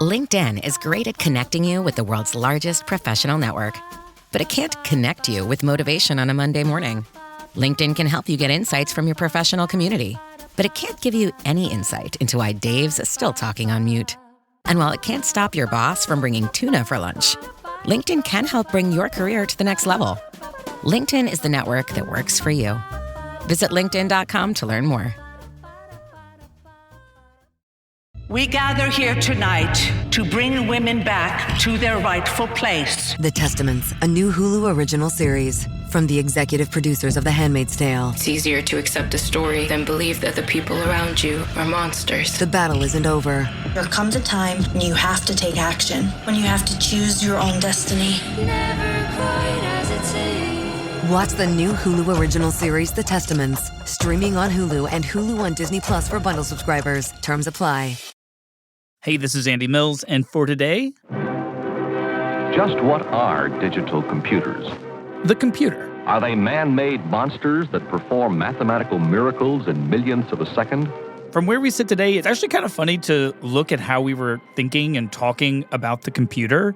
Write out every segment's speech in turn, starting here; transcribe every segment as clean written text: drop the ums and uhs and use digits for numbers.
LinkedIn is great at connecting you with the world's largest professional network. But it can't connect you with motivation on a Monday morning. LinkedIn can help you get insights from your professional community. But it can't give you any insight into why Dave's still talking on mute. And while it can't stop your boss from bringing tuna for lunch, LinkedIn can help bring your career to the next level. LinkedIn is the network that works for you. Visit LinkedIn.com to learn more. We gather here tonight to bring women back to their rightful place. The Testaments, a new Hulu original series from the executive producers of The Handmaid's Tale. It's easier to accept a story than believe that the people around you are monsters. The battle isn't over. There comes a time when you have to take action, when you have to choose your own destiny. Never quite as it seems. Watch the new Hulu original series, The Testaments, streaming on Hulu and Hulu on Disney Plus for bundle subscribers. Terms apply. Hey, this is Andy Mills, and for today... Just what are digital computers? The computer. Are they man-made monsters that perform mathematical miracles in millionths of a second? From where we sit today, it's actually kind of funny to look at how we were thinking and talking about the computer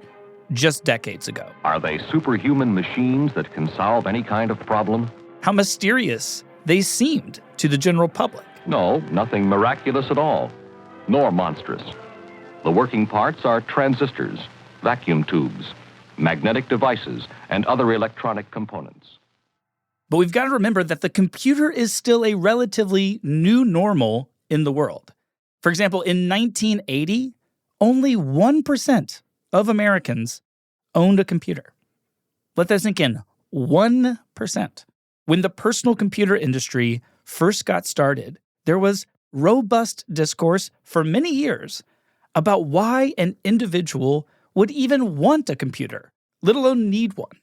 just decades ago. Are they superhuman machines that can solve any kind of problem? How mysterious they seemed to the general public. No, nothing miraculous at all, nor monstrous. The working parts are transistors, vacuum tubes, magnetic devices, and other electronic components. But we've got to remember that the computer is still a relatively new normal in the world. For example, in 1980, only 1% of Americans owned a computer. Let that sink in, 1%. When the personal computer industry first got started, there was robust discourse for many years about why an individual would even want a computer, let alone need one.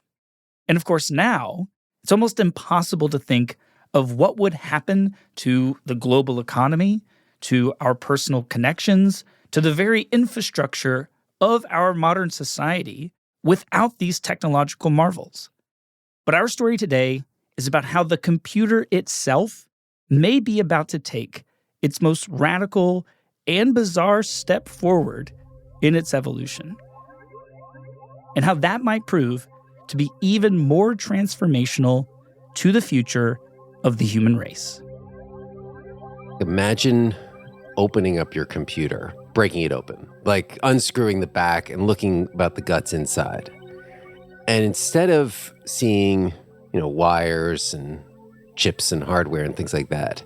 And of course, now, it's almost impossible to think of what would happen to the global economy, to our personal connections, to the very infrastructure of our modern society without these technological marvels. But our story today is about how the computer itself may be about to take its most radical and bizarre step forward in its evolution, and how that might prove to be even more transformational to the future of the human race. Imagine opening up your computer, breaking it open, like unscrewing the back and looking about the guts inside. And instead of seeing, wires and chips and hardware and things like that,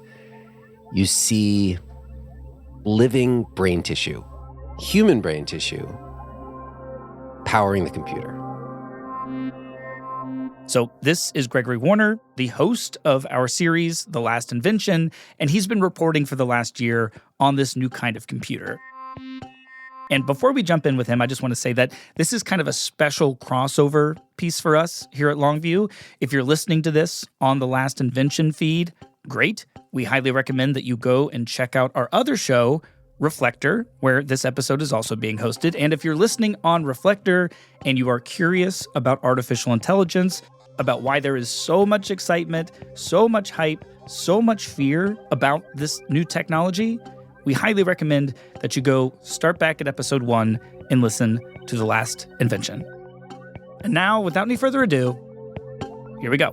you see living brain tissue, human brain tissue, powering the computer. So this is Gregory Warner, the host of our series, The Last Invention, and he's been reporting for the last year on this new kind of computer. And before we jump in with him, I just want to say that this is kind of a special crossover piece for us here at Longview. If you're listening to this on the Last Invention feed, great. We highly recommend that you go and check out our other show, Reflector, where this episode is also being hosted. And if you're listening on Reflector and you are curious about artificial intelligence, about why there is so much excitement, so much hype, so much fear about this new technology, we highly recommend that you go start back at episode 1 and listen to The Last Invention. And now, without any further ado, here we go.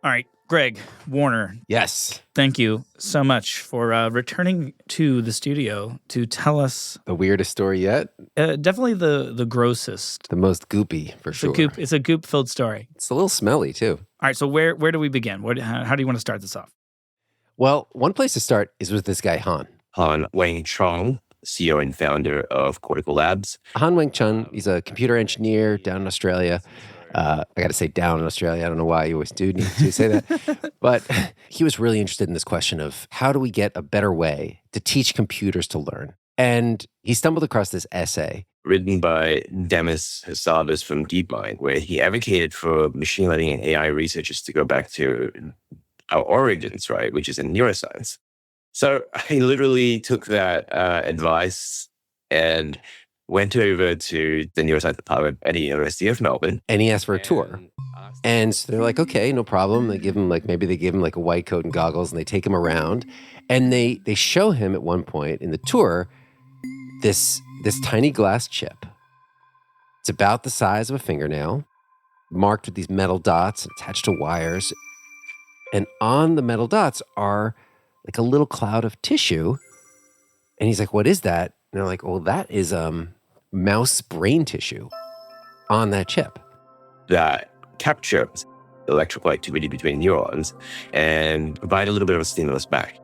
All right, Greg Warner. Yes. Thank you so much for returning to the studio to tell us... The weirdest story yet? Definitely the grossest. The most goopy, for sure. It's a goop-filled story. It's a little smelly, too. All right, so where do we begin? How do you want to start this off? Well, one place to start is with this guy, Hon Weng Chong, CEO and founder of Cortical Labs. Hon Weng Chong, he's a computer engineer down in Australia. I got to say down in Australia. I don't know why you always do need to say that. But he was really interested in this question of how do we get a better way to teach computers to learn? And he stumbled across this essay written by Demis Hassabis from DeepMind, where he advocated for machine learning and AI researchers to go back to our origins, right, which is in neuroscience. So he literally took that advice and went over to the neuroscience department at the University of Melbourne. And he asked for a tour. And so they're like, okay, no problem. They give him maybe they give him a white coat and goggles and they take him around. And they show him at one point in the tour this tiny glass chip. It's about the size of a fingernail, marked with these metal dots attached to wires. And on the metal dots are like a little cloud of tissue. And he's like, what is that? And they're like, well, that is mouse brain tissue on that chip. That captures electrical activity between neurons and provide a little bit of a stimulus back.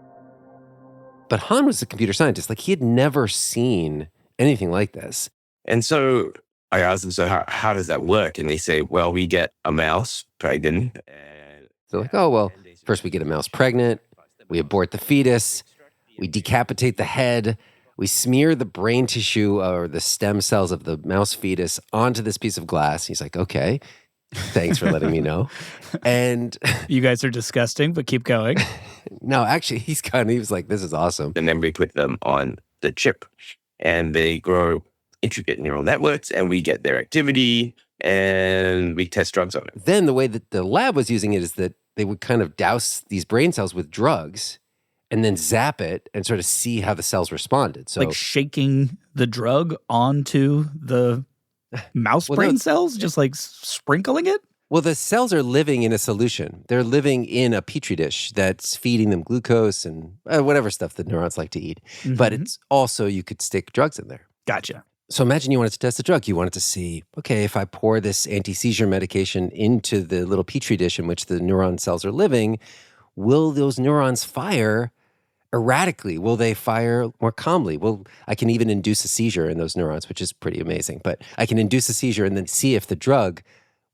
But Han was a computer scientist. Like, he had never seen anything like this. And so I asked them, so how does that work? And they say, well, we get a mouse pregnant. And they're like, oh, well, first we get a mouse pregnant. We abort the fetus. We decapitate the head. We smear the brain tissue or the stem cells of the mouse fetus onto this piece of glass. He's like, okay, thanks for letting me know. And you guys are disgusting, but keep going. No, actually, he was like, this is awesome. And then we put them on the chip and they grow intricate neural networks and we get their activity and we test drugs on it. Then the way that the lab was using it is that they would kind of douse these brain cells with drugs and then zap it and sort of see how the cells responded. So, like shaking the drug onto the mouse brain cells, just like sprinkling it? Well, the cells are living in a solution. They're living in a petri dish that's feeding them glucose and whatever stuff the neurons like to eat. Mm-hmm. But it's also, you could stick drugs in there. Gotcha. So imagine you wanted to test a drug. You wanted to see, okay, if I pour this anti-seizure medication into the little petri dish in which the neuron cells are living, will those neurons fire erratically? Will they fire more calmly? Well, I can even induce a seizure in those neurons, which is pretty amazing. But I can induce a seizure and then see if the drug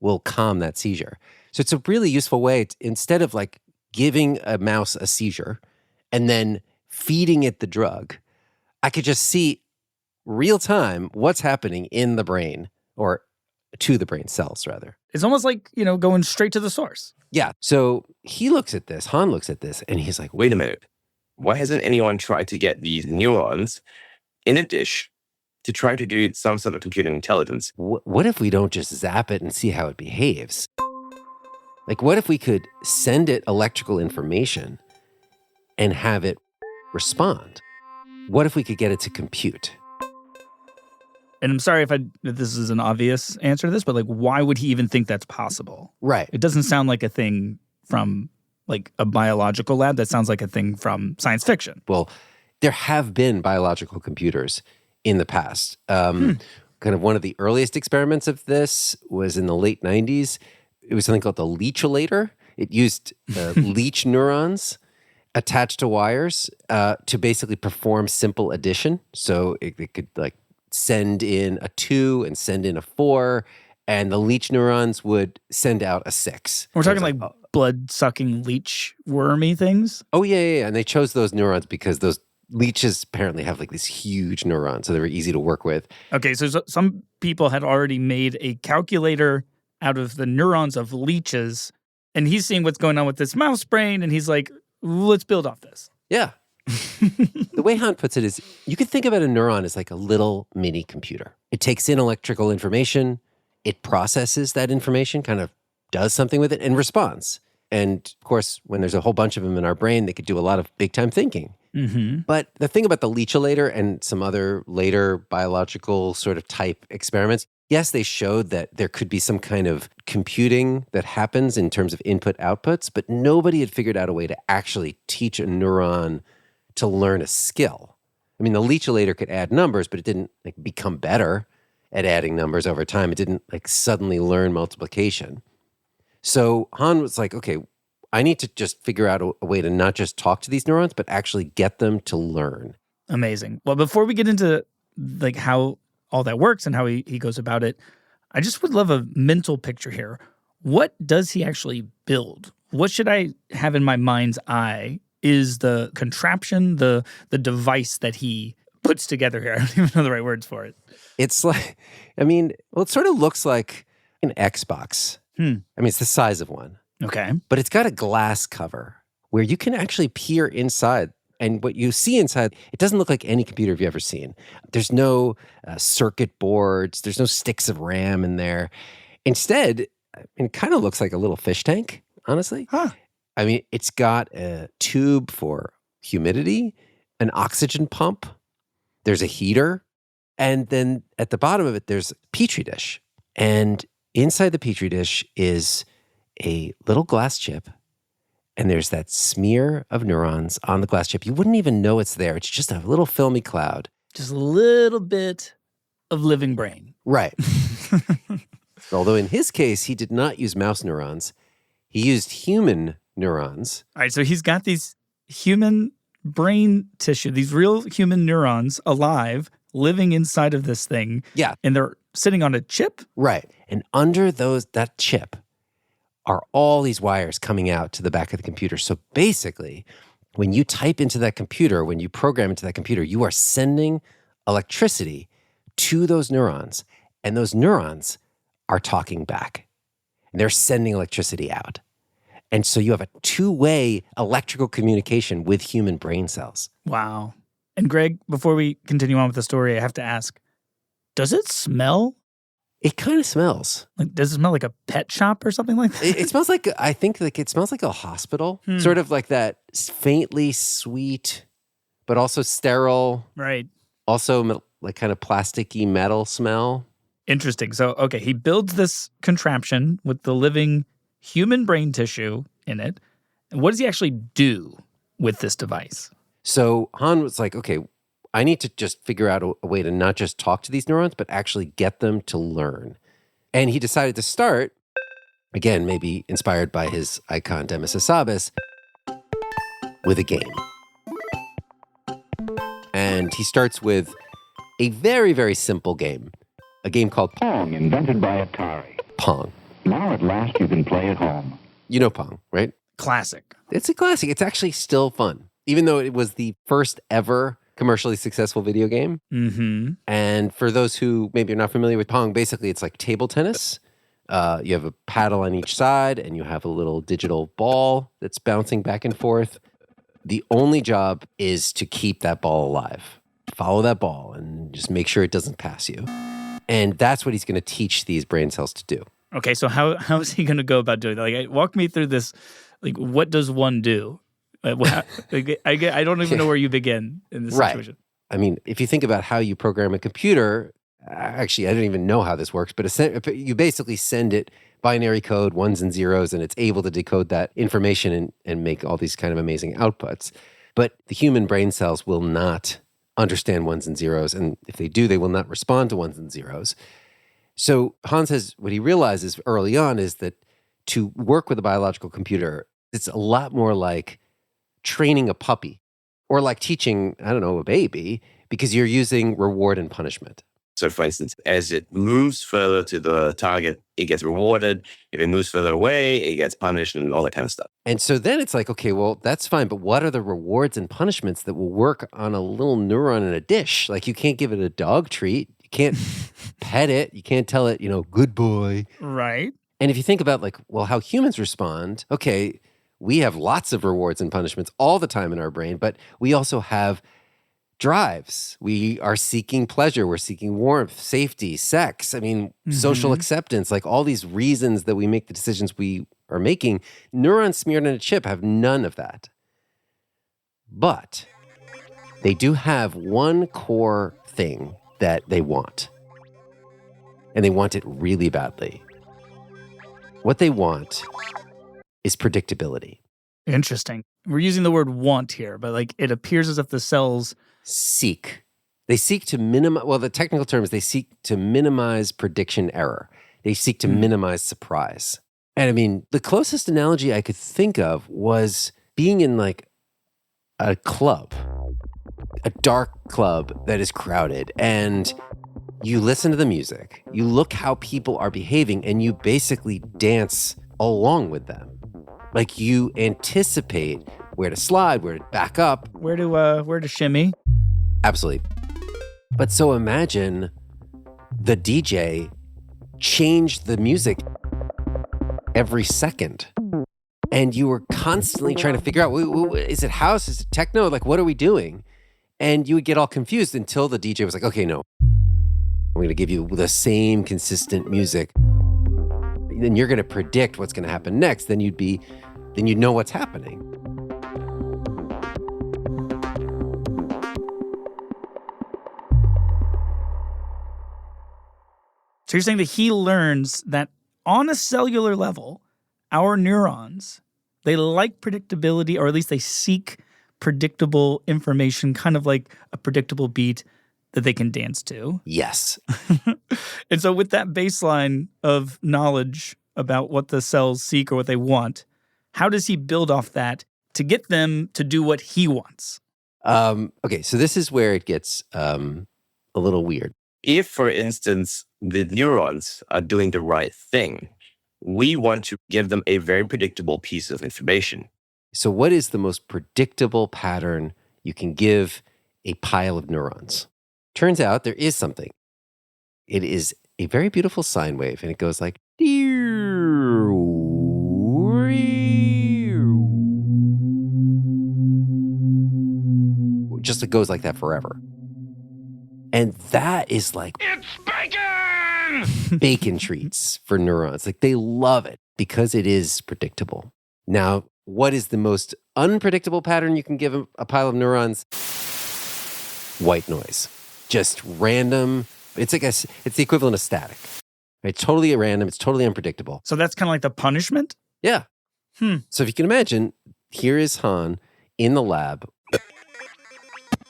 will calm that seizure. So it's a really useful way to, instead of like giving a mouse a seizure and then feeding it the drug, I could just see real time what's happening in the brain, or to the brain cells rather. It's almost like, going straight to the source. Yeah. So Han looks at this and he's like, wait a minute. Why hasn't anyone tried to get these neurons in a dish to try to do some sort of computing intelligence? What if we don't just zap it and see how it behaves? Like, what if we could send it electrical information and have it respond? What if we could get it to compute? And I'm sorry if this is an obvious answer to this, but like, why would he even think that's possible? Right. It doesn't sound like a thing from like a biological lab. That sounds like a thing from science fiction. Well, there have been biological computers in the past. Kind of one of the earliest experiments of this was in the late 90s. It was something called the leacholator. It used leech neurons attached to wires to basically perform simple addition. So it could like send in a 2 and send in a 4, and the leech neurons would send out a 6. We're talking like blood-sucking leech wormy things? Oh, yeah. And they chose those neurons because those leeches apparently have like these huge neurons, so they were easy to work with. Okay, so some people had already made a calculator out of the neurons of leeches, and he's seeing what's going on with this mouse brain, and he's like, let's build off this. Yeah. The way Han puts it is, you could think about a neuron as like a little mini computer. It takes in electrical information, it processes that information, kind of does something with it, and responds. And of course, when there's a whole bunch of them in our brain, they could do a lot of big time thinking. Mm-hmm. But the thing about the leacholator and some other later biological sort of type experiments, yes, they showed that there could be some kind of computing that happens in terms of input-outputs, but nobody had figured out a way to actually teach a neuron to learn a skill. I mean, the leacholator could add numbers, but it didn't like become better at adding numbers over time. It didn't like suddenly learn multiplication. So Han was like, okay, I need to just figure out a way to not just talk to these neurons, but actually get them to learn. Amazing. Well, before we get into like how all that works and how he goes about it, I just would love a mental picture here. What does he actually build? What should I have in my mind's eye is the contraption, the device that he puts together here? I don't even know the right words for it. It's like, it sort of looks like an Xbox. It's the size of one. Okay. But it's got a glass cover where you can actually peer inside. And what you see inside, it doesn't look like any computer you've ever seen. There's no circuit boards. There's no sticks of RAM in there. Instead, it kind of looks like a little fish tank, honestly. Huh. It's got a tube for humidity, an oxygen pump, there's a heater, and then at the bottom of it, there's a petri dish. And inside the petri dish is a little glass chip, and there's that smear of neurons on the glass chip. You wouldn't even know it's there. It's just a little filmy cloud. Just a little bit of living brain. Right. Although in his case, he did not use mouse neurons. He used human neurons. All right, so he's got these human brain tissue, these real human neurons alive, living inside of this thing. Yeah. And they're sitting on a chip? Right. And under that chip are all these wires coming out to the back of the computer. So basically, when you type into that computer, when you program into that computer, you are sending electricity to those neurons, and those neurons are talking back. And they're sending electricity out. And so you have a two-way electrical communication with human brain cells. Wow. And Greg, before we continue on with the story, I have to ask, does it smell? It kind of smells. Like, does it smell like a pet shop or something like that? It smells like, I think like it smells like a hospital. Sort of like that faintly sweet, but also sterile. Right. Also like kind of plasticky metal smell. Interesting. So, okay, he builds this contraption with the living human brain tissue in it. And what does he actually do with this device? So Han was like, okay, I need to just figure out a way to not just talk to these neurons, but actually get them to learn. And he decided to start, again, maybe inspired by his icon Demis Hassabis, with a game. And he starts with a very, very simple game. A game called Pong, invented by Atari. Pong. Now at last you can play at home. You know Pong, right? Classic. It's a classic. It's actually still fun, even though it was the first ever commercially successful video game. Mm-hmm. And for those who maybe are not familiar with Pong, basically it's like table tennis. You have a paddle on each side, and you have a little digital ball that's bouncing back and forth. The only job is to keep that ball alive. Follow that ball and just make sure it doesn't pass you. And that's what he's going to teach these brain cells to do. Okay, so how is he going to go about doing that? Like, walk me through this. Like, what does one do? I don't even know where you begin in this situation. I mean, if you think about how you program a computer, actually, I don't even know how this works, but you basically send it binary code, ones and zeros, and it's able to decode that information and make all these kind of amazing outputs. But the human brain cells will not understand ones and zeros, and if they do, they will not respond to ones and zeros. So Han says what he realizes early on is that to work with a biological computer, it's a lot more like training a puppy or like teaching, I don't know, a baby, because you're using reward and punishment. So for instance, as it moves further to the target, it gets rewarded. If it moves further away, it gets punished and all that kind of stuff. And so then it's like, okay, well, that's fine, but what are the rewards and punishments that will work on a little neuron in a dish? Like, you can't give it a dog treat. You can't pet it. You can't tell it, good boy. Right. And if you think about like, well, how humans respond, okay, we have lots of rewards and punishments all the time in our brain, but we also have drives. We are seeking pleasure. We're seeking warmth, safety, sex. I mean, social acceptance, like all these reasons that we make the decisions we are making. Neurons smeared on a chip have none of that. But they do have one core thing that they want. And they want it really badly. What they want is predictability. Interesting. We're using the word want here, but like it appears as if the cells seek. They seek to minimize, well, the technical term is they seek to minimize prediction error. They seek to minimize surprise. And I mean, the closest analogy I could think of was being in like a club, a dark club that is crowded, and you listen to the music, you look how people are behaving, and you basically dance along with them. Like you anticipate where to slide, where to back up. Where to shimmy. Absolutely. But so imagine the DJ changed the music every second. And you were constantly trying to figure out, is it house? Is it techno? Like, what are we doing? And you would get all confused until the DJ was like, okay, no, I'm going to give you the same consistent music. Then you're going to predict what's going to happen next. Then you'd know what's happening. So you're saying that he learns that on a cellular level, our neurons, they like predictability, or at least they seek predictable information, kind of like a predictable beat that they can dance to. Yes. And so with that baseline of knowledge about what the cells seek or what they want, how does he build off that to get them to do what he wants? Okay, so this is where it gets a little weird. If, for instance, the neurons are doing the right thing, we want to give them a very predictable piece of information. So what is the most predictable pattern you can give a pile of neurons? Turns out there is something. It is a very beautiful sine wave, and it goes like... Just it goes like that forever. And that is like... It's bacon! Bacon treats for neurons. Like, they love it because it is predictable. Now, what is the most unpredictable pattern you can give a pile of neurons? White noise. Just random. It's the equivalent of static. Right? Totally random. It's totally unpredictable. So that's kind of like the punishment? Yeah. So if you can imagine, here is Han in the lab,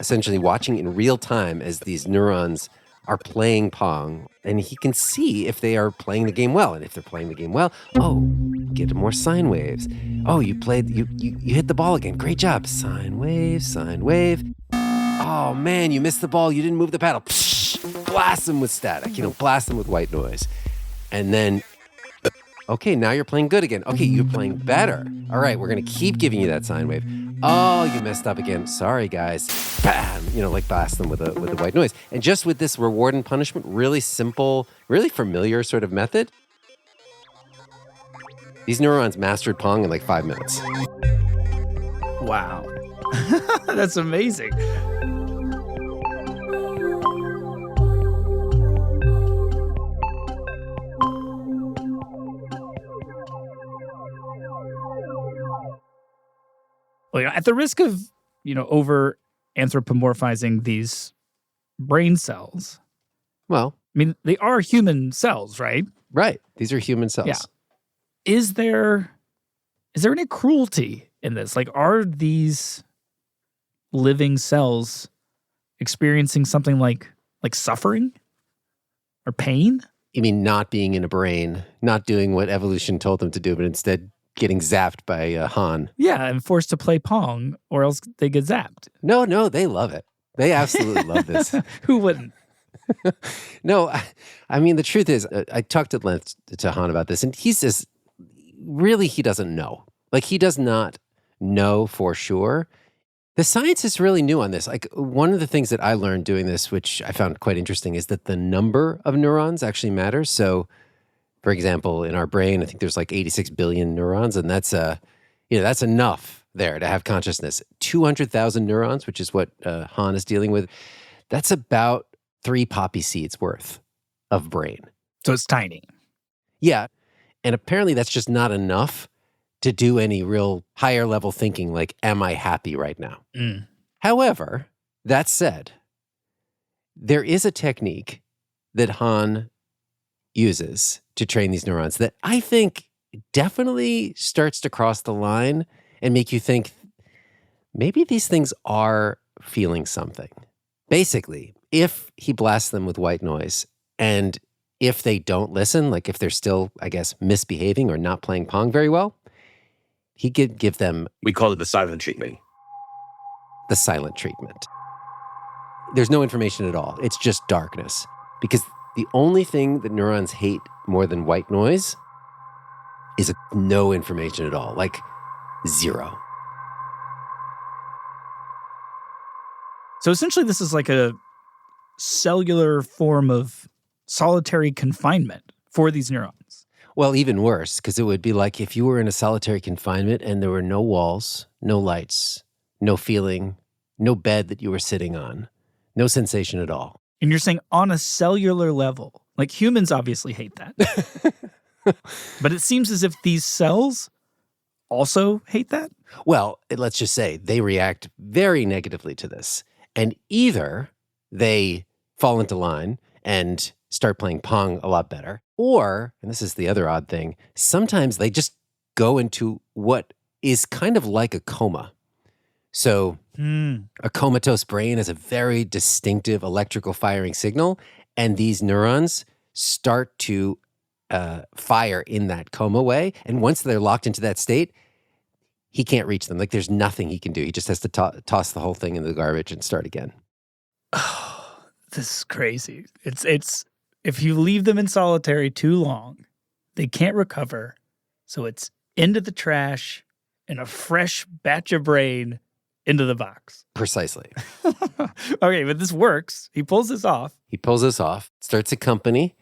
essentially watching in real time as these neurons are playing Pong, and he can see if they are playing the game well. And if they're playing the game well, oh, get more sine waves. Oh, you hit the ball again. Great job. Sine wave, sine wave. Oh man, you missed the ball. You didn't move the paddle. Psh, blast them with static, blast them with white noise. And then, okay, now you're playing good again. Okay, you're playing better. All right, we're going to keep giving you that sine wave. Oh, you messed up again. Sorry, guys. Bam! Like blast them with the white noise. And just with this reward and punishment, really simple, really familiar sort of method, these neurons mastered Pong in like 5 minutes. Wow. That's amazing. Well, at the risk of, over anthropomorphizing these brain cells. Well, I mean, they are human cells, right? Right. These are human cells. Yeah. Is there any cruelty in this? Like, are these living cells experiencing something like suffering or pain? You mean not being in a brain, not doing what evolution told them to do, but instead getting zapped by Han? Yeah, and forced to play Pong, or else they get zapped. No, they love it. They absolutely love this. Who wouldn't? No, I mean, the truth is, I talked at length to Han about this, and he says, really, he doesn't know. Like, he does not know for sure. The science is really new on this. Like, one of the things that I learned doing this, which I found quite interesting, is that the number of neurons actually matters. So, for example, in our brain, I think there's like 86 billion neurons, and that's that's enough there to have consciousness. 200,000 neurons, which is what Han is dealing with, that's about 3 poppy seeds worth of brain. So it's tiny. Yeah, and apparently that's just not enough to do any real higher level thinking like, am I happy right now? However, that said, there is a technique that Han uses to train these neurons that I think definitely starts to cross the line and make you think maybe these things are feeling something. Basically, if he blasts them with white noise and if they don't listen, like if they're still, I guess, misbehaving or not playing Pong very well, he could give them... We call it the silent treatment. The silent treatment. There's no information at all. It's just darkness. Because the only thing that neurons hate more than white noise is no information at all. Like, zero. So essentially this is like a cellular form of solitary confinement for these neurons. Well, even worse, because it would be like if you were in a solitary confinement and there were no walls, no lights, no feeling, no bed that you were sitting on, no sensation at all. And you're saying on a cellular level, like humans obviously hate that. But it seems as if these cells also hate that? Well, let's just say they react very negatively to this. And either they fall into line and start playing Pong a lot better. Or, and this is the other odd thing, sometimes they just go into what is kind of like a coma. So a comatose brain has a very distinctive electrical firing signal, and these neurons start to fire in that coma way. And once they're locked into that state, he can't reach them. Like there's nothing he can do. He just has to toss the whole thing in the garbage and start again. Oh, this is crazy. It's if you leave them in solitary too long, they can't recover. So it's into the trash and a fresh batch of brain into the box. Precisely. Okay, but this works. He pulls this off. Starts a company,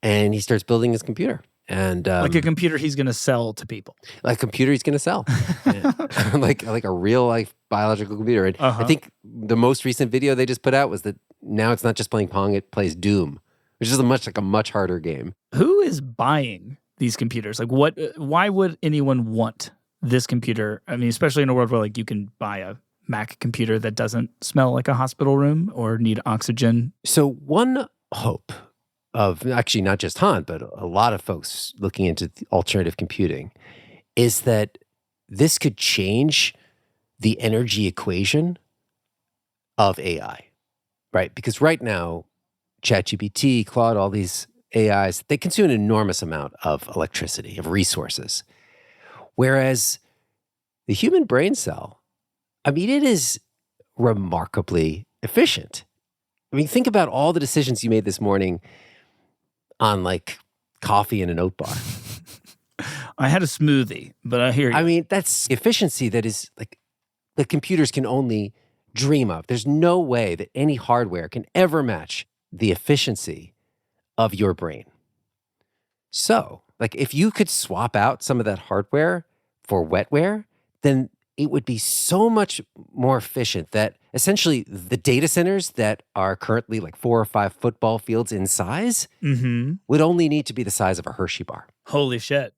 and he starts building his computer. And like a computer he's going to sell to people. Like a computer he's going to sell. like a real life biological computer. And I think the most recent video they just put out was that now it's not just playing Pong, it plays Doom, which is a much harder game. Who is buying these computers? Like why would anyone want this computer? I mean, especially in a world where like you can buy a Mac computer that doesn't smell like a hospital room or need oxygen. So one hope of actually not just Han, but a lot of folks looking into alternative computing is that this could change the energy equation of AI, right? Because right now, ChatGPT, Claude, all these AIs, they consume an enormous amount of electricity, of resources. Whereas the human brain cell, I mean, it is remarkably efficient. I mean, think about all the decisions you made this morning on like coffee and an oat bar. I had a smoothie, but I hear you. I mean, that's efficiency that is like the computers can only dream of. There's no way that any hardware can ever match the efficiency of your brain. So, like if you could swap out some of that hardware for wetware, then it would be so much more efficient that essentially the data centers that are currently like 4 or 5 football fields in size would only need to be the size of a Hershey bar. Holy shit.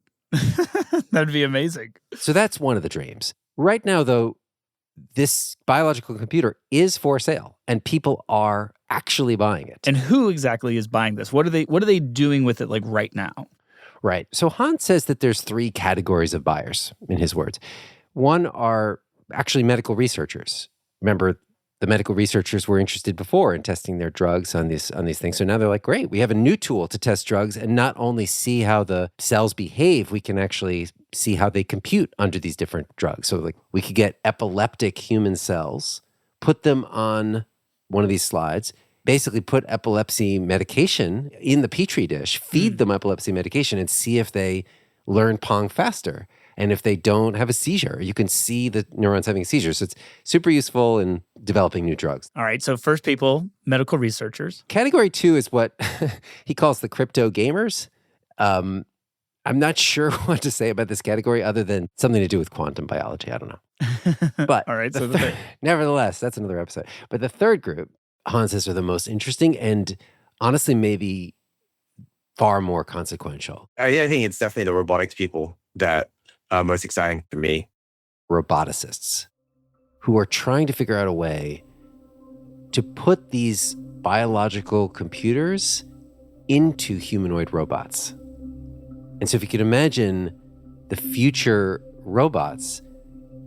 That'd be amazing. So that's one of the dreams. Right now, though, this biological computer is for sale and people are actually buying it. And who exactly is buying this? What are they doing with it like right now? Right. So Han says that there's 3 categories of buyers, in his words. One are actually medical researchers. Remember, the medical researchers were interested before in testing their drugs on these things. So now they're like, great, we have a new tool to test drugs and not only see how the cells behave, we can actually see how they compute under these different drugs. So like we could get epileptic human cells, put them on one of these slides, basically put epilepsy medication in the petri dish, feed them epilepsy medication and see if they learn Pong faster. And if they don't have a seizure, you can see the neurons having a seizure. So it's super useful in developing new drugs. All right. So first people, medical researchers. Category 2 is what he calls the crypto gamers. I'm not sure what to say about this category other than something to do with quantum biology. I don't know. But all right. Nevertheless, that's another episode. But the third group, Han says, are the most interesting and honestly maybe far more consequential. I think it's definitely the robotics people that most exciting for me. Roboticists who are trying to figure out a way to put these biological computers into humanoid robots. And so if you could imagine the future robots,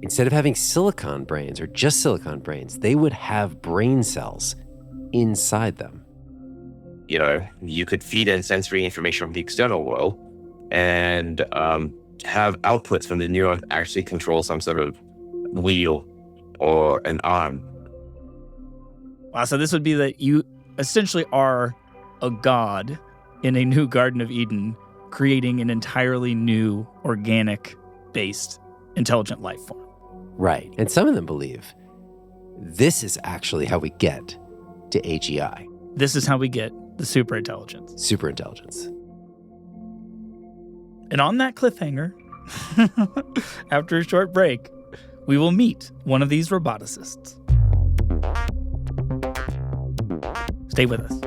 instead of having silicon brains or just silicon brains, they would have brain cells inside them. You know, you could feed in sensory information from the external world and have outputs from the neuron actually control some sort of wheel or an arm. Wow, so this would be that you essentially are a god in a new Garden of Eden, creating an entirely new organic-based intelligent life form. Right. And some of them believe this is actually how we get to AGI. This is how we get the superintelligence. Superintelligence. And on that cliffhanger, after a short break, we will meet one of these roboticists. Stay with us.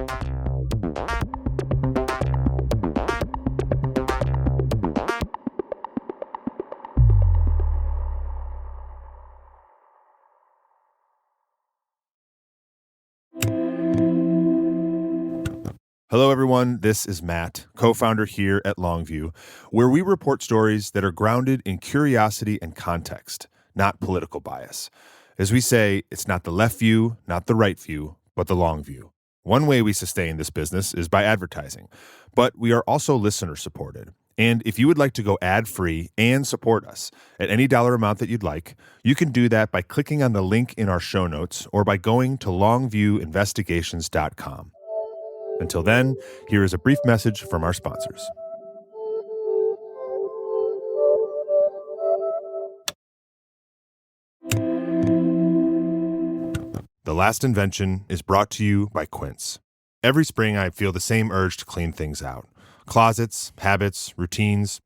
Hello, everyone. This is Matt, co-founder here at Longview, where we report stories that are grounded in curiosity and context, not political bias. As we say, it's not the left view, not the right view, but the long view. One way we sustain this business is by advertising, but we are also listener-supported. And if you would like to go ad-free and support us at any dollar amount that you'd like, you can do that by clicking on the link in our show notes or by going to longviewinvestigations.com. Until then, here is a brief message from our sponsors. The Last Invention is brought to you by Quince. Every spring, I feel the same urge to clean things out. Closets, habits, routines.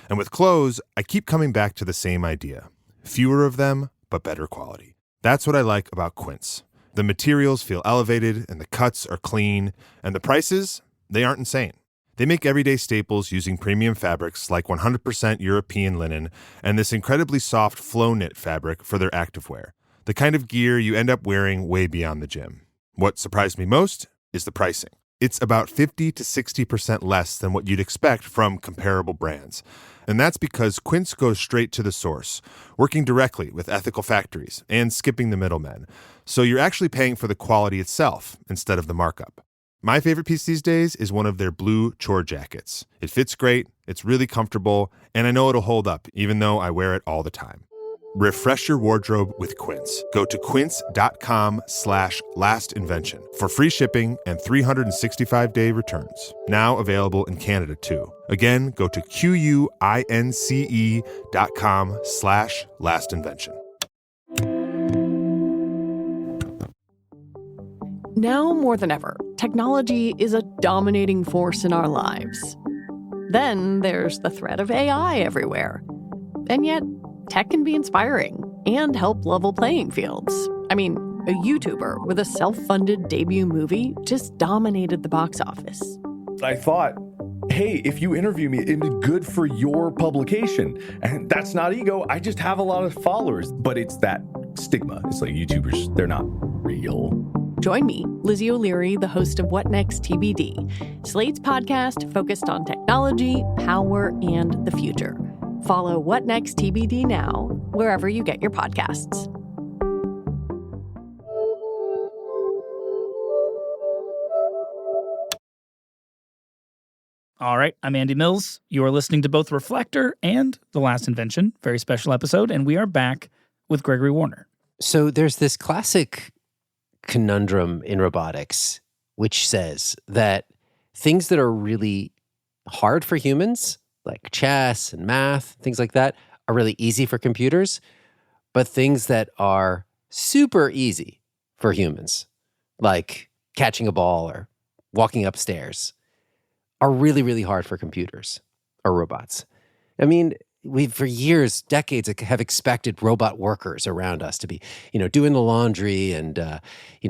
And with clothes, I keep coming back to the same idea. Fewer of them, but better quality. That's what I like about Quince. The materials feel elevated, and the cuts are clean, and the prices, they aren't insane. They make everyday staples using premium fabrics like 100% European linen and this incredibly soft flow knit fabric for their activewear, the kind of gear you end up wearing way beyond the gym. What surprised me most is the pricing. It's about 50 to 60% less than what you'd expect from comparable brands. And that's because Quince goes straight to the source, working directly with ethical factories and skipping the middlemen. So you're actually paying for the quality itself instead of the markup. My favorite piece these days is one of their blue chore jackets. It fits great, it's really comfortable, and I know it'll hold up even though I wear it all the time. Refresh your wardrobe with Quince. Go to quince.com/lastinvention for free shipping and 365-day returns. Now available in Canada too. Again, go to quince.com/lastinvention. Now more than ever, technology is a dominating force in our lives. Then there's the threat of AI everywhere. And yet, tech can be inspiring and help level playing fields. I mean, a YouTuber with a self-funded debut movie just dominated the box office. I thought, hey, if you interview me, it'd be good for your publication. And that's not ego. I just have a lot of followers. But it's that stigma. It's like YouTubers, they're not real. Join me, Lizzie O'Leary, the host of What Next TBD, Slate's podcast focused on technology, power, and the future. Follow What Next TBD now, wherever you get your podcasts. All right, I'm Andy Mills. You are listening to both Reflector and The Last Invention, very special episode, and we are back with Gregory Warner. So there's this classic conundrum in robotics, which says that things that are really hard for humans, like chess and math, things like that, are really easy for computers, but things that are super easy for humans, like catching a ball or walking upstairs, are really, really hard for computers or robots. I mean, we've for years, decades, have expected robot workers around us to be, doing the laundry and,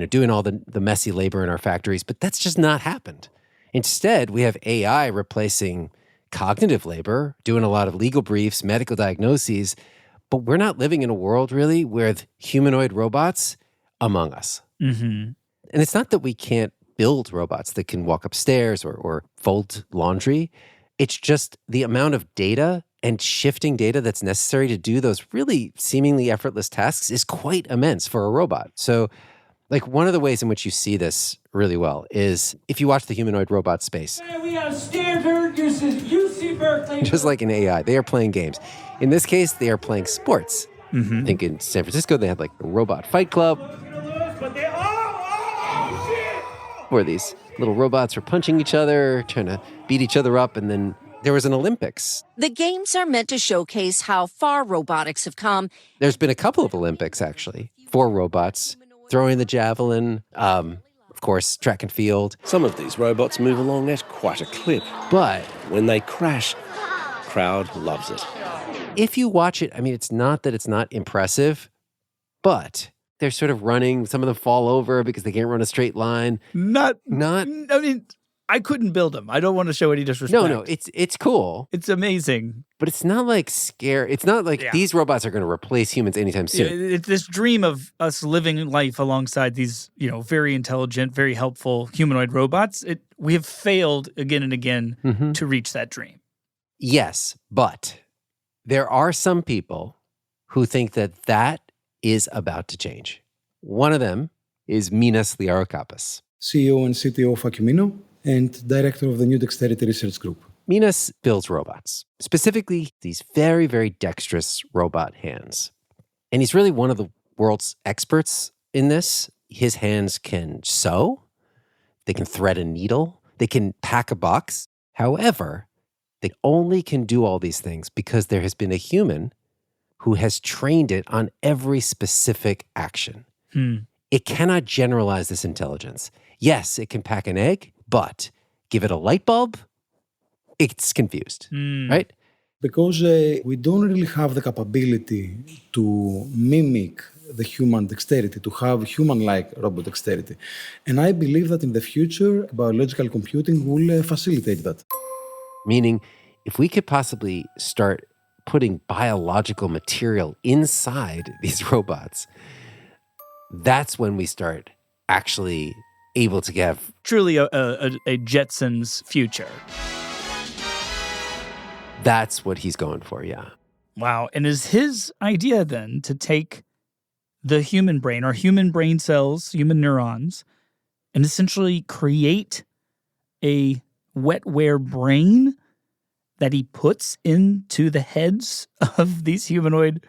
doing all the messy labor in our factories, but that's just not happened. Instead, we have AI replacing cognitive labor, doing a lot of legal briefs, medical diagnoses, but we're not living in a world really with humanoid robots among us. Mm-hmm. And it's not that we can't build robots that can walk upstairs or fold laundry. It's just the amount of data and shifting data that's necessary to do those really seemingly effortless tasks is quite immense for a robot. So, like, one of the ways in which you see this really well is if you watch the humanoid robot space. We have Stanford, UC Berkeley. Just like in AI, they are playing games. In this case, they are playing sports. Mm-hmm. I think in San Francisco, they had like a robot fight club where these little robots are punching each other, trying to beat each other up, and then there was an Olympics. The games are meant to showcase how far robotics have come. There's been a couple of Olympics, actually, for robots, throwing the javelin, of course, track and field. Some of these robots move along at quite a clip. But when they crash, crowd loves it. If you watch it, I mean, it's not that it's not impressive, but they're sort of running. Some of them fall over because they can't run a straight line. I mean, I couldn't build them. I don't want to show any disrespect. No, it's cool. It's amazing. But it's not like scary. It's not like these robots are going to replace humans anytime soon. It's this dream of us living life alongside these, very intelligent, very helpful humanoid robots. We have failed again and again to reach that dream. Yes, but there are some people who think that is about to change. One of them is Minas Liarokapas, CEO and CTO of Acumino and director of the New Dexterity Research Group. Minas builds robots, specifically these very, very dexterous robot hands. And he's really one of the world's experts in this. His hands can sew, they can thread a needle, they can pack a box. However, they only can do all these things because there has been a human who has trained it on every specific action. It cannot generalize this intelligence. Yes, it can pack an egg, but give it a light bulb, it's confused, right? Because we don't really have the capability to mimic the human dexterity, to have human-like robot dexterity. And I believe that in the future, biological computing will facilitate that. Meaning, if we could possibly start putting biological material inside these robots, that's when we start actually able to have truly a Jetsons future. That's what he's going for, yeah. Wow. And is his idea then to take the human brain, or human brain cells, human neurons, and essentially create a wetware brain that he puts into the heads of these humanoid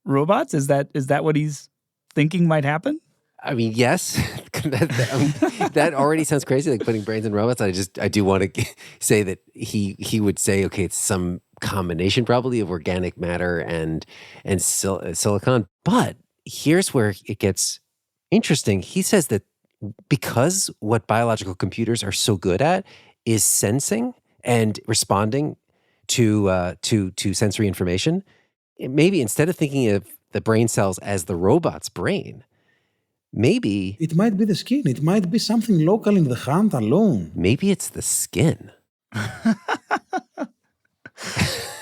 robots? Is that what he's thinking might happen? I mean, yes. That already sounds crazy, like putting brains in robots. I do want to say that he would say, okay, it's some combination probably of organic matter and silicon. But here's where it gets interesting. He says that because what biological computers are so good at is sensing and responding to sensory information, maybe instead of thinking of the brain cells as the robot's brain, maybe it might be the skin. It might be something local in the hand alone. Maybe it's the skin.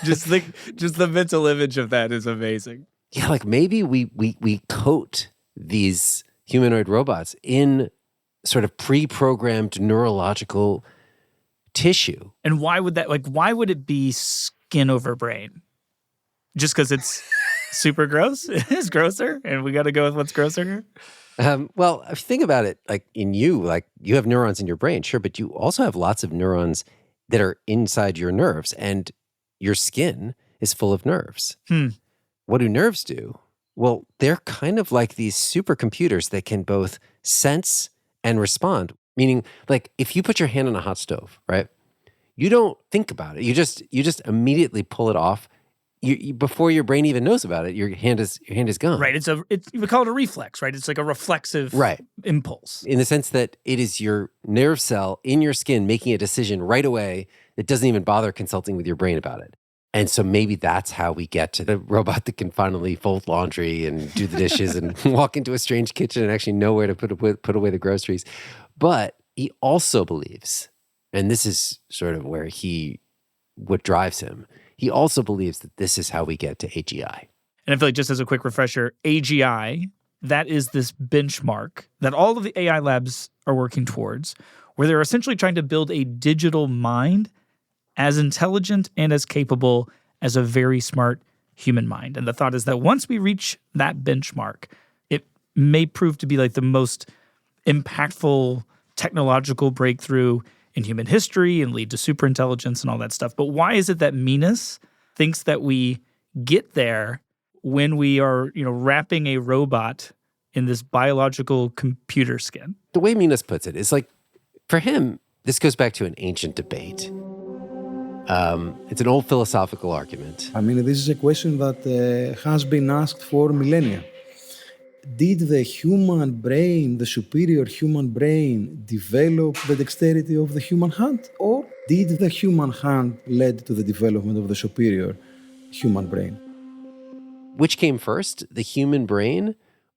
Just the mental image of that is amazing. Yeah, like maybe we coat these humanoid robots in sort of pre-programmed neurological tissue. And why would it be skin over brain? Just because it's super gross? It's grosser, and we got to go with what's grosser here? Well, if you think about it, like you have neurons in your brain, sure, but you also have lots of neurons that are inside your nerves, and your skin is full of nerves. What do nerves do? Well, they're kind of like these supercomputers that can both sense and respond. Meaning, like, if you put your hand on a hot stove, right? You don't think about it. You just immediately pull it off. Before your brain even knows about it, your hand is gone. Right. We call it a reflex, right? It's like a reflexive impulse. In the sense that it is your nerve cell in your skin making a decision right away that doesn't even bother consulting with your brain about it. And so maybe that's how we get to the robot that can finally fold laundry and do the dishes and walk into a strange kitchen and actually know where to put away the groceries. But he also believes, and this is sort of what drives him, he also believes that this is how we get to AGI. And I feel like, just as a quick refresher, AGI, that is this benchmark that all of the AI labs are working towards, where they're essentially trying to build a digital mind as intelligent and as capable as a very smart human mind. And the thought is that once we reach that benchmark, it may prove to be like the most impactful technological breakthrough in human history and lead to superintelligence and all that stuff. But why is it that Minas thinks that we get there when we are, wrapping a robot in this biological computer skin? The way Minas puts it is like, for him, this goes back to an ancient debate. It's an old philosophical argument. I mean, this is a question that has been asked for millennia. Did the human brain, the superior human brain, develop the dexterity of the human hand? Or did the human hand lead to the development of the superior human brain? Which came first, the human brain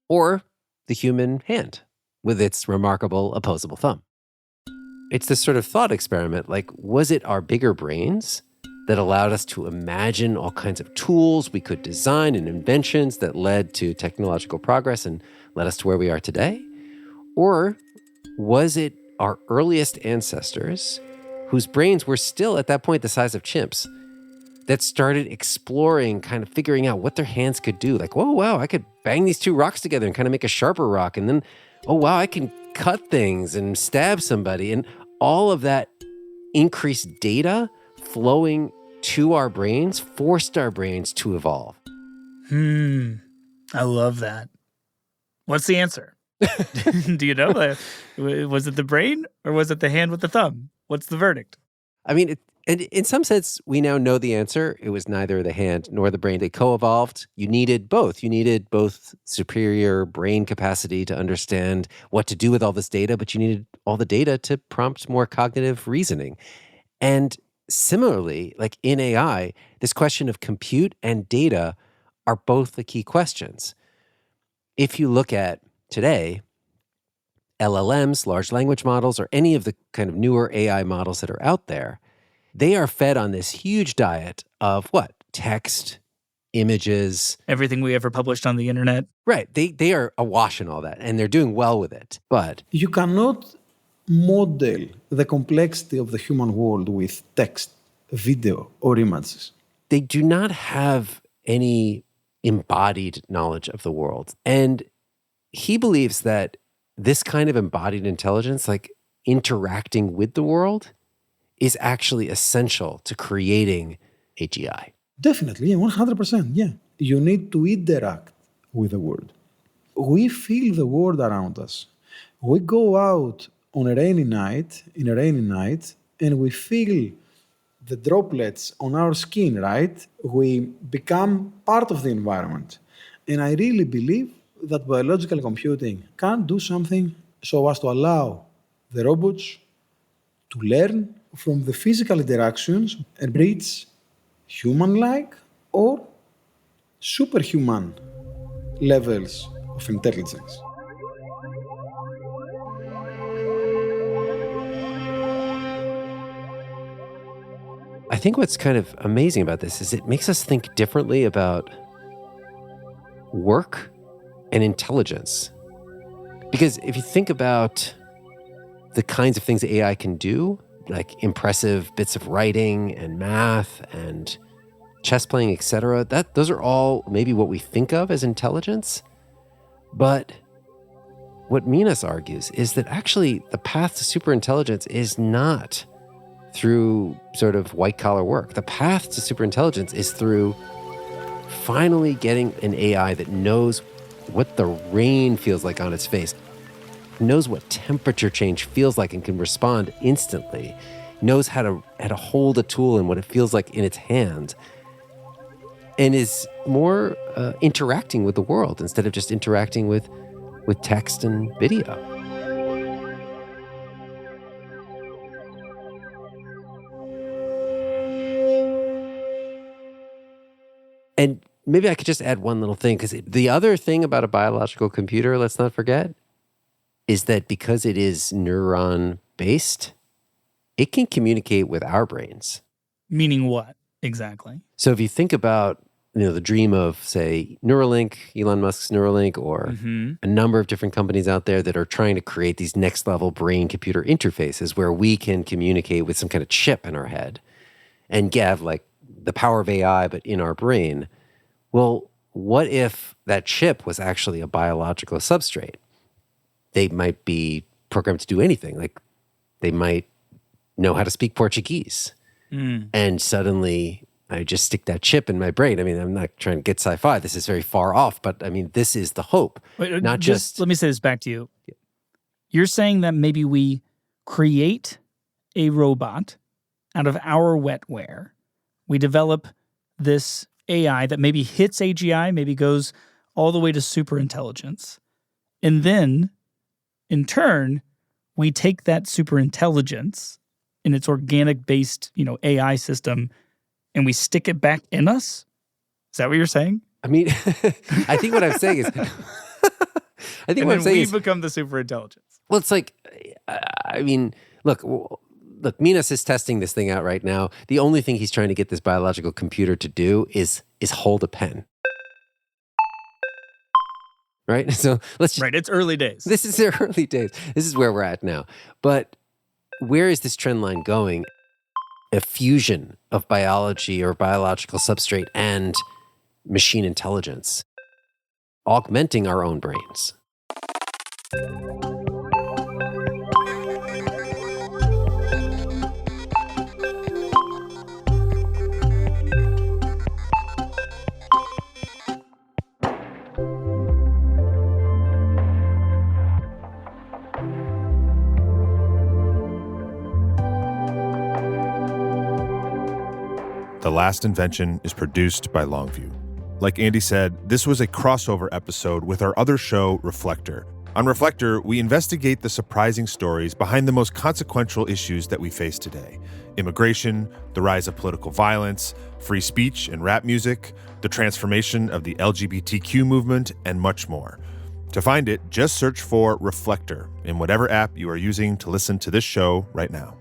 or the human hand with its remarkable opposable thumb? it's this sort of thought experiment. Like, was it our bigger brains that allowed us to imagine all kinds of tools we could design and inventions that led to technological progress and led us to where we are today? Or was it our earliest ancestors, whose brains were still at that point the size of chimps, that started exploring, kind of figuring out what their hands could do? Like, whoa, wow, I could bang these two rocks together and kind of make a sharper rock. And then, oh, wow, I can cut things and stab somebody. And all of that increased data flowing to our brains forced our brains to evolve. I love that. What's the answer? Do you know? Was it the brain or was it the hand with the thumb? What's the verdict? I mean, in some sense, we now know the answer. It was neither the hand nor the brain. They co-evolved. You needed both. You needed both superior brain capacity to understand what to do with all this data, but you needed all the data to prompt more cognitive reasoning. And similarly, like in AI, this question of compute and data are both the key questions. If you look at today, LLMs, large language models, or any of the kind of newer AI models that are out there, they are fed on this huge diet of what? Text, images. Everything we ever published on the internet. Right. They are awash in all that, and they're doing well with it. But you cannot model the complexity of the human world with text, video, or images. They do not have any embodied knowledge of the world. And he believes that this kind of embodied intelligence, like interacting with the world, is actually essential to creating AGI. Definitely, 100%, yeah. You need to interact with the world. We feel the world around us. We go out on a rainy night, and we feel the droplets on our skin, right? We become part of the environment. And I really believe that biological computing can do something so as to allow the robots to learn from the physical interactions and reach human-like or superhuman levels of intelligence. I think what's kind of amazing about this is it makes us think differently about work and intelligence. Because if you think about the kinds of things that AI can do, like impressive bits of writing and math and chess playing, etc., those are all maybe what we think of as intelligence. But what Minas argues is that actually the path to superintelligence is not through sort of white-collar work. The path to superintelligence is through finally getting an AI that knows what the rain feels like on its face, knows what temperature change feels like and can respond instantly, knows how to hold a tool and what it feels like in its hand, and is more interacting with the world instead of just interacting with text and video. And maybe I could just add one little thing, because the other thing about a biological computer, let's not forget, is that because it is neuron-based, it can communicate with our brains. Meaning what, exactly? So if you think about, the dream of, say, Neuralink, Elon Musk's Neuralink, or a number of different companies out there that are trying to create these next-level brain-computer interfaces where we can communicate with some kind of chip in our head and have, like, the power of AI, but in our brain. Well, what if that chip was actually a biological substrate? They might be programmed to do anything. Like, they might know how to speak Portuguese. And suddenly I just stick that chip in my brain. I mean, I'm not trying to get sci-fi. This is very far off, but I mean, this is the hope. Wait, not just... Let me say this back to you. You're saying that maybe we create a robot out of our wetware. We develop this AI that maybe hits AGI, maybe goes all the way to superintelligence. And then, in turn, we take that superintelligence in its organic-based, AI system, and we stick it back in us? Is that what you're saying? I mean, I think what I'm saying is... I think and what I'm saying we is... become the superintelligence. Well, it's like, I mean, Look, Minos is testing this thing out right now. The only thing he's trying to get this biological computer to do is hold a pen. Right? So Right, it's early days. This is their early days. This is where we're at now. But where is this trend line going? A fusion of biology or biological substrate and machine intelligence, augmenting our own brains. The Last Invention is produced by Longview. Like Andy said, this was a crossover episode with our other show, Reflector. On Reflector, we investigate the surprising stories behind the most consequential issues that we face today. Immigration, the rise of political violence, free speech and rap music, the transformation of the LGBTQ movement, and much more. To find it, just search for Reflector in whatever app you are using to listen to this show right now.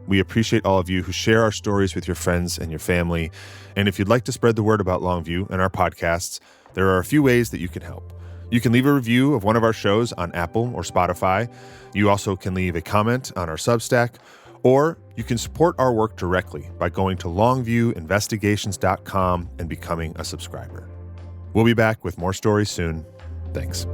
We appreciate all of you who share our stories with your friends and your family. And if you'd like to spread the word about Longview and our podcasts, there are a few ways that you can help. You can leave a review of one of our shows on Apple or Spotify. You also can leave a comment on our Substack, or you can support our work directly by going to longviewinvestigations.com and becoming a subscriber. We'll be back with more stories soon. Thanks.